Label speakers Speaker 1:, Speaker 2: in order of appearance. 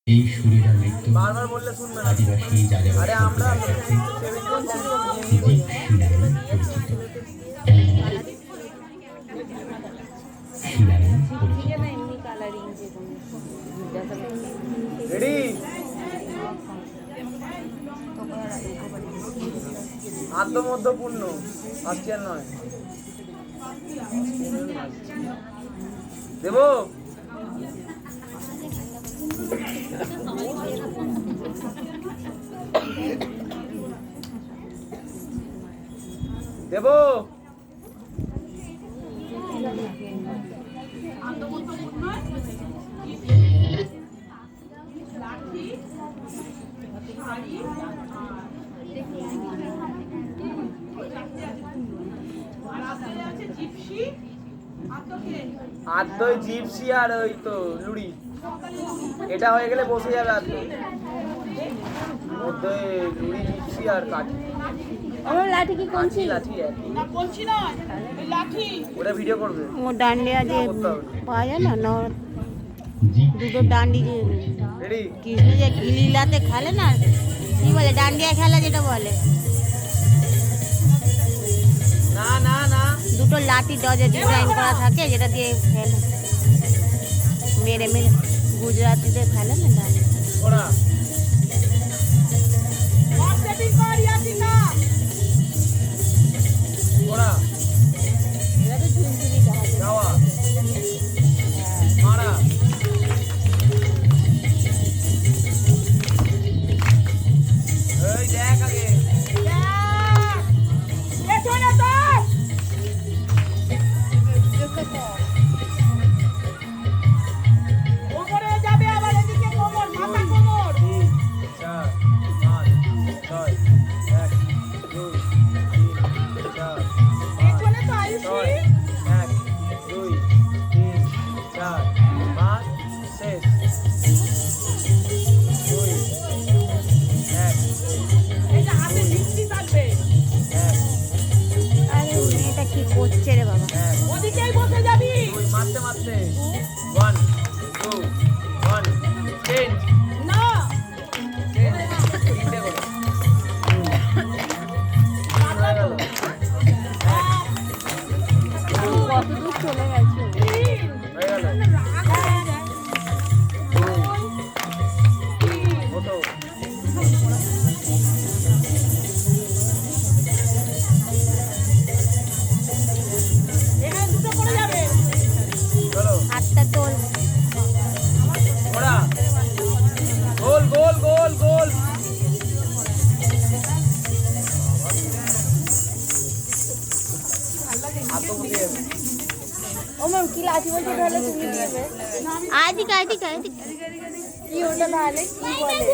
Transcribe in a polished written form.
Speaker 1: এই সুরেরা নৃত্য
Speaker 2: বারবার বললে শুনবে না।
Speaker 1: আদিবাসী যাযাবর
Speaker 2: আরে আমরা
Speaker 1: সম্প্রদায়ের কাছে
Speaker 2: জীব
Speaker 1: জীব শিলা নামে পরিচিত। শিলা নামে পরিচিত।
Speaker 2: রেডি আত্মমধ্যপূর্ণ আসছে আর নয় দেব দেব আদ্যই জিপসি আর ওই তো লুড়ি এটা হয়ে গেলে বসে যাবে আদ্যই মধ্যে লুড়ি জিপসি আর কাঠি
Speaker 3: আমার লাঠি কি কোনছি
Speaker 2: লাঠি না কোনছি না এই লাঠি ওটা ভিডিও করবে
Speaker 3: ও ডান্ডিয়া যে পাওয়া যায় না দুটো ডান্ডি যে
Speaker 2: রেডি
Speaker 3: কৃষ্ণ যে গিলিলাতে খেলে না কি বলে ডান্ডিয়া খেলা যেটা বলে
Speaker 2: না না না
Speaker 3: দুটো লাঠি ডজে ডিজাইন করা থাকে যেটা দিয়ে খেলে মেরে মেরে গুজরাটিদের খেলে না ডান্ডিয়া
Speaker 2: ওরা ওরা
Speaker 3: এরা তো ঝুনঝুনি
Speaker 2: যাওয়া মারা এই দেখ আগে
Speaker 3: আরে মেয়েটা কি করছে রে বাবা
Speaker 2: মারতে মারতে 1 2 1 চেঞ্জ না তিনটে করে
Speaker 3: কত দূর চলে গেছে
Speaker 2: হয়ে গেল ওঠো চলো
Speaker 3: হাতটা তোল
Speaker 2: ওরা গোল গোল গোল গোল
Speaker 3: ও ম্যাম কি লাঠি বলছে তাহলে তুমি দিবে আদিকে কি ওটা তাহলে কি বলে